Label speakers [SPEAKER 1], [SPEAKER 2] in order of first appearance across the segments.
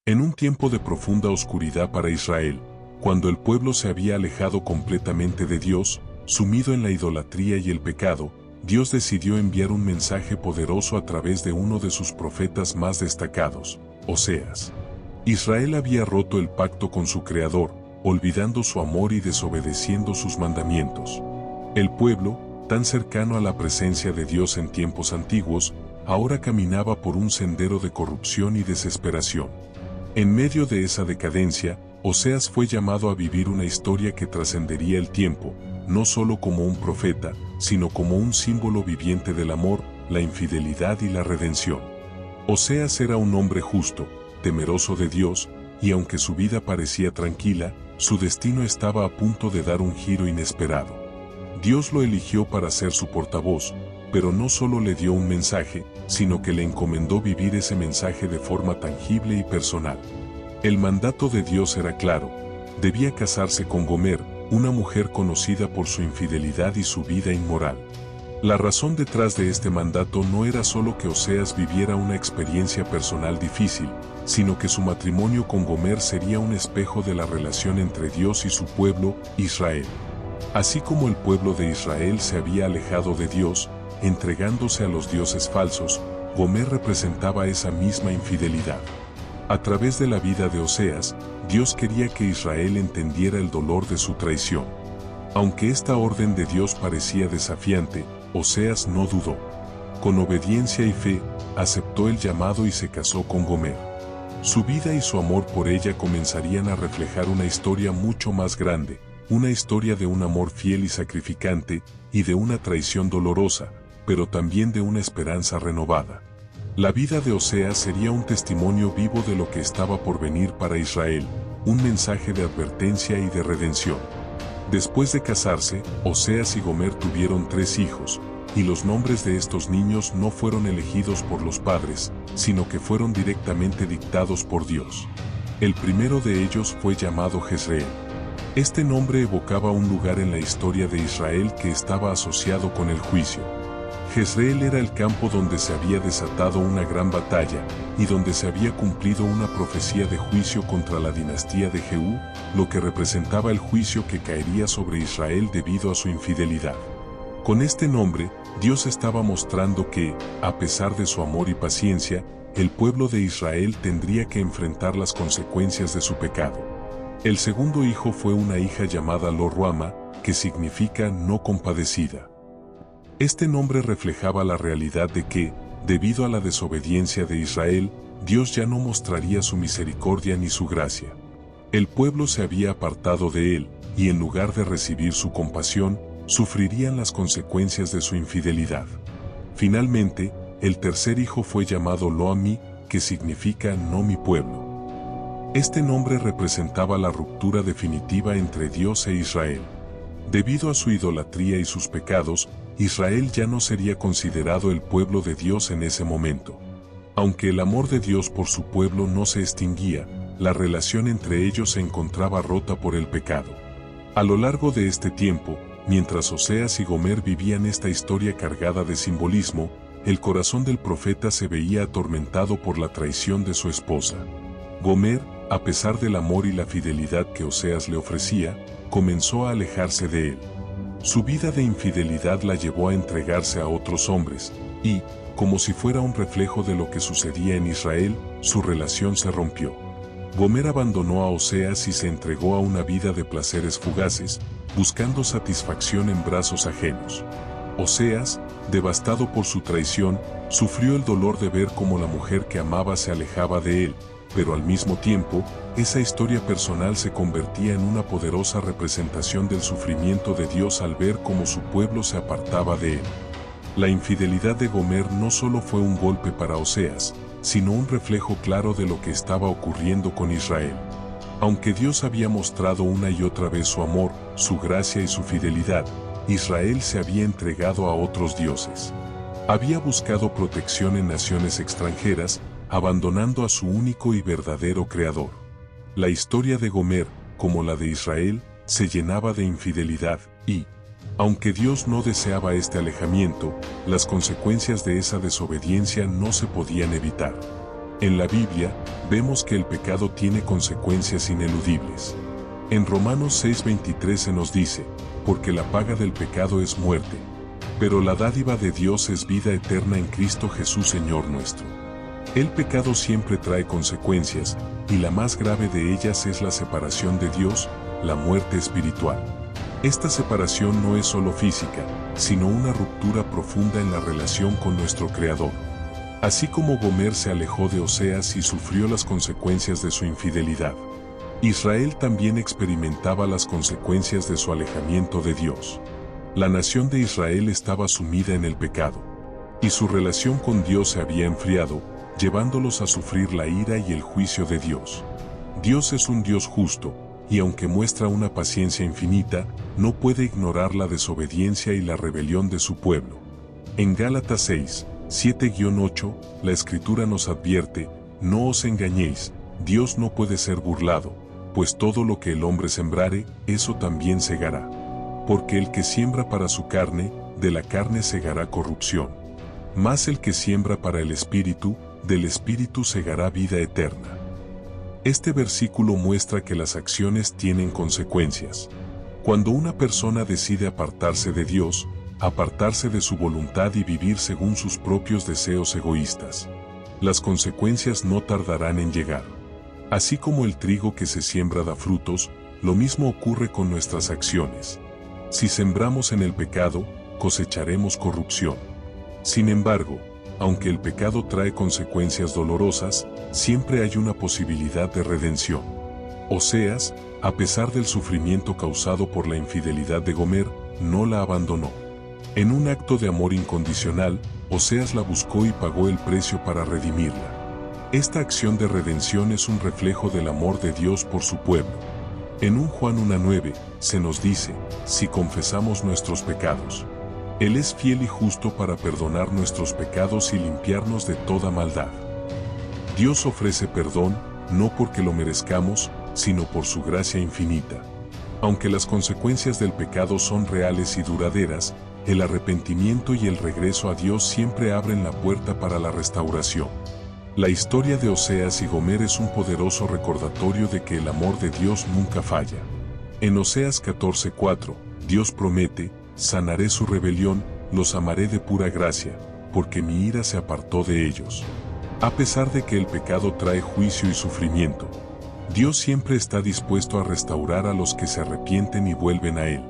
[SPEAKER 1] En un tiempo de profunda oscuridad para Israel, cuando el pueblo se había alejado completamente de Dios, sumido en la idolatría y el pecado, Dios decidió enviar un mensaje poderoso a través de uno de sus profetas más destacados, Oseas. Israel había roto el pacto con su Creador, olvidando su amor y desobedeciendo sus mandamientos. El pueblo, tan cercano a la presencia de Dios en tiempos antiguos, ahora caminaba por un sendero de corrupción y desesperación. En medio de esa decadencia, Oseas fue llamado a vivir una historia que trascendería el tiempo, no solo como un profeta, sino como un símbolo viviente del amor, la infidelidad y la redención. Oseas era un hombre justo, temeroso de Dios, y aunque su vida parecía tranquila, su destino estaba a punto de dar un giro inesperado. Dios lo eligió para ser su portavoz, pero no solo le dio un mensaje, sino que le encomendó vivir ese mensaje de forma tangible y personal. El mandato de Dios era claro: debía casarse con Gomer, una mujer conocida por su infidelidad y su vida inmoral. La razón detrás de este mandato no era solo que Oseas viviera una experiencia personal difícil, sino que su matrimonio con Gomer sería un espejo de la relación entre Dios y su pueblo, Israel. Así como el pueblo de Israel se había alejado de Dios, entregándose a los dioses falsos, Gomer representaba esa misma infidelidad. A través de la vida de Oseas, Dios quería que Israel entendiera el dolor de su traición. Aunque esta orden de Dios parecía desafiante, Oseas no dudó. Con obediencia y fe, aceptó el llamado y se casó con Gomer. Su vida y su amor por ella comenzarían a reflejar una historia mucho más grande, una historia de un amor fiel y sacrificante, y de una traición dolorosa, pero también de una esperanza renovada. La vida de Oseas sería un testimonio vivo de lo que estaba por venir para Israel, un mensaje de advertencia y de redención. Después de casarse, Oseas y Gomer tuvieron 3 hijos, y los nombres de estos niños no fueron elegidos por los padres, sino que fueron directamente dictados por Dios. El primero de ellos fue llamado Jezreel. Este nombre evocaba un lugar en la historia de Israel que estaba asociado con el juicio. Jezreel era el campo donde se había desatado una gran batalla, y donde se había cumplido una profecía de juicio contra la dinastía de Jehú, lo que representaba el juicio que caería sobre Israel debido a su infidelidad. Con este nombre, Dios estaba mostrando que, a pesar de su amor y paciencia, el pueblo de Israel tendría que enfrentar las consecuencias de su pecado. El segundo hijo fue una hija llamada Lo-ruama, que significa no compadecida. Este nombre reflejaba la realidad de que, debido a la desobediencia de Israel, Dios ya no mostraría su misericordia ni su gracia. El pueblo se había apartado de él, y en lugar de recibir su compasión, sufrirían las consecuencias de su infidelidad. Finalmente, el tercer hijo fue llamado Lo-ammi, que significa no mi pueblo. Este nombre representaba la ruptura definitiva entre Dios e Israel. Debido a su idolatría y sus pecados, Israel ya no sería considerado el pueblo de Dios en ese momento. Aunque el amor de Dios por su pueblo no se extinguía, la relación entre ellos se encontraba rota por el pecado. A lo largo de este tiempo, mientras Oseas y Gomer vivían esta historia cargada de simbolismo, el corazón del profeta se veía atormentado por la traición de su esposa. Gomer, a pesar del amor y la fidelidad que Oseas le ofrecía, comenzó a alejarse de él. Su vida de infidelidad la llevó a entregarse a otros hombres, y, como si fuera un reflejo de lo que sucedía en Israel, su relación se rompió. Gomer abandonó a Oseas y se entregó a una vida de placeres fugaces, buscando satisfacción en brazos ajenos. Oseas, devastado por su traición, sufrió el dolor de ver cómo la mujer que amaba se alejaba de él, pero al mismo tiempo, esa historia personal se convertía en una poderosa representación del sufrimiento de Dios al ver cómo su pueblo se apartaba de él. La infidelidad de Gomer no solo fue un golpe para Oseas, sino un reflejo claro de lo que estaba ocurriendo con Israel. Aunque Dios había mostrado una y otra vez su amor, su gracia y su fidelidad, Israel se había entregado a otros dioses. Había buscado protección en naciones extranjeras, abandonando a su único y verdadero Creador. La historia de Gomer, como la de Israel, se llenaba de infidelidad, y, aunque Dios no deseaba este alejamiento, las consecuencias de esa desobediencia no se podían evitar. En la Biblia, vemos que el pecado tiene consecuencias ineludibles. En Romanos 6:23 se nos dice, porque la paga del pecado es muerte, pero la dádiva de Dios es vida eterna en Cristo Jesús Señor nuestro. El pecado siempre trae consecuencias, y la más grave de ellas es la separación de Dios, la muerte espiritual. Esta separación no es solo física, sino una ruptura profunda en la relación con nuestro Creador. Así como Gomer se alejó de Oseas y sufrió las consecuencias de su infidelidad, Israel también experimentaba las consecuencias de su alejamiento de Dios. La nación de Israel estaba sumida en el pecado, y su relación con Dios se había enfriado, llevándolos a sufrir la ira y el juicio de Dios. Dios es un Dios justo, y aunque muestra una paciencia infinita, no puede ignorar la desobediencia y la rebelión de su pueblo. En Gálatas 6, 7-8, la Escritura nos advierte, no os engañéis, Dios no puede ser burlado, pues todo lo que el hombre sembrare, eso también segará. Porque el que siembra para su carne, de la carne segará corrupción. Mas el que siembra para el Espíritu, del Espíritu segará vida eterna. Este versículo muestra que las acciones tienen consecuencias. Cuando una persona decide apartarse de Dios, apartarse de su voluntad y vivir según sus propios deseos egoístas, las consecuencias no tardarán en llegar. Así como el trigo que se siembra da frutos, lo mismo ocurre con nuestras acciones. Si sembramos en el pecado, cosecharemos corrupción. Sin embargo, aunque el pecado trae consecuencias dolorosas, siempre hay una posibilidad de redención. Oseas, a pesar del sufrimiento causado por la infidelidad de Gomer, no la abandonó. En un acto de amor incondicional, Oseas la buscó y pagó el precio para redimirla. Esta acción de redención es un reflejo del amor de Dios por su pueblo. En 1 Juan 1:9, se nos dice, si confesamos nuestros pecados, Él es fiel y justo para perdonar nuestros pecados y limpiarnos de toda maldad. Dios ofrece perdón, no porque lo merezcamos, sino por su gracia infinita. Aunque las consecuencias del pecado son reales y duraderas, el arrepentimiento y el regreso a Dios siempre abren la puerta para la restauración. La historia de Oseas y Gomer es un poderoso recordatorio de que el amor de Dios nunca falla. En Oseas 14:4, Dios promete, sanaré su rebelión, los amaré de pura gracia, porque mi ira se apartó de ellos. A pesar de que el pecado trae juicio y sufrimiento, Dios siempre está dispuesto a restaurar a los que se arrepienten y vuelven a Él.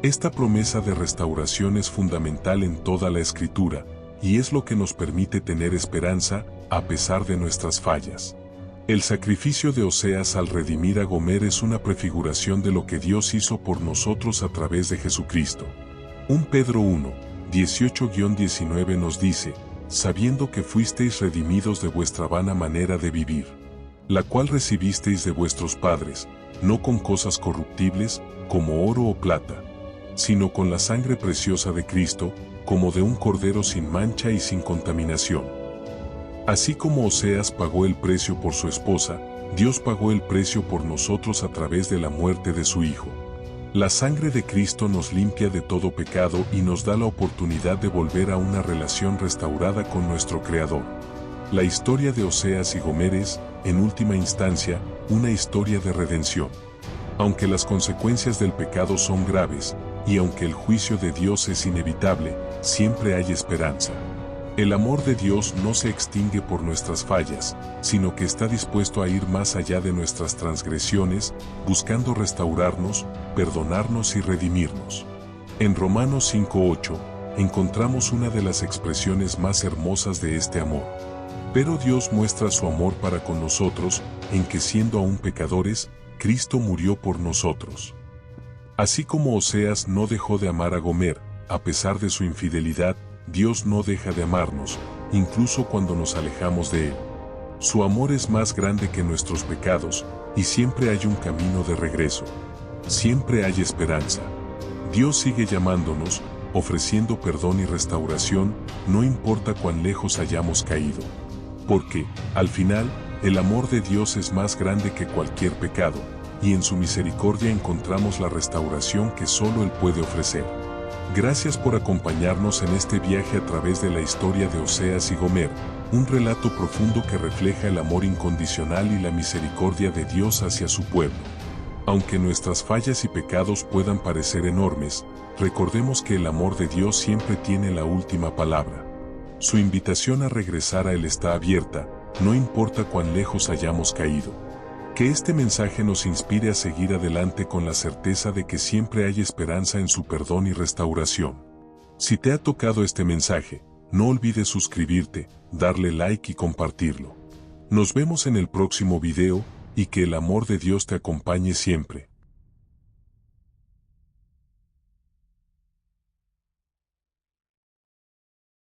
[SPEAKER 1] Esta promesa de restauración es fundamental en toda la Escritura, y es lo que nos permite tener esperanza, a pesar de nuestras fallas. El sacrificio de Oseas al redimir a Gomer es una prefiguración de lo que Dios hizo por nosotros a través de Jesucristo. 1 Pedro 1, 18-19 nos dice, sabiendo que fuisteis redimidos de vuestra vana manera de vivir, la cual recibisteis de vuestros padres, no con cosas corruptibles, como oro o plata, sino con la sangre preciosa de Cristo, como de un cordero sin mancha y sin contaminación. Así como Oseas pagó el precio por su esposa, Dios pagó el precio por nosotros a través de la muerte de su Hijo. La sangre de Cristo nos limpia de todo pecado y nos da la oportunidad de volver a una relación restaurada con nuestro Creador. La historia de Oseas y Gomer es, en última instancia, una historia de redención. Aunque las consecuencias del pecado son graves, y aunque el juicio de Dios es inevitable, siempre hay esperanza. El amor de Dios no se extingue por nuestras fallas, sino que está dispuesto a ir más allá de nuestras transgresiones, buscando restaurarnos, perdonarnos y redimirnos. En Romanos 5:8, encontramos una de las expresiones más hermosas de este amor. Pero Dios muestra su amor para con nosotros, en que siendo aún pecadores, Cristo murió por nosotros. Así como Oseas no dejó de amar a Gomer, a pesar de su infidelidad, Dios no deja de amarnos, incluso cuando nos alejamos de Él. Su amor es más grande que nuestros pecados, y siempre hay un camino de regreso. Siempre hay esperanza. Dios sigue llamándonos, ofreciendo perdón y restauración, no importa cuán lejos hayamos caído. Porque, al final, el amor de Dios es más grande que cualquier pecado, y en su misericordia encontramos la restauración que solo Él puede ofrecer. Gracias por acompañarnos en este viaje a través de la historia de Oseas y Gomer, un relato profundo que refleja el amor incondicional y la misericordia de Dios hacia su pueblo. Aunque nuestras fallas y pecados puedan parecer enormes, recordemos que el amor de Dios siempre tiene la última palabra. Su invitación a regresar a Él está abierta, no importa cuán lejos hayamos caído. Que este mensaje nos inspire a seguir adelante con la certeza de que siempre hay esperanza en su perdón y restauración. Si te ha tocado este mensaje, no olvides suscribirte, darle like y compartirlo. Nos vemos en el próximo video, y que el amor de Dios te acompañe siempre.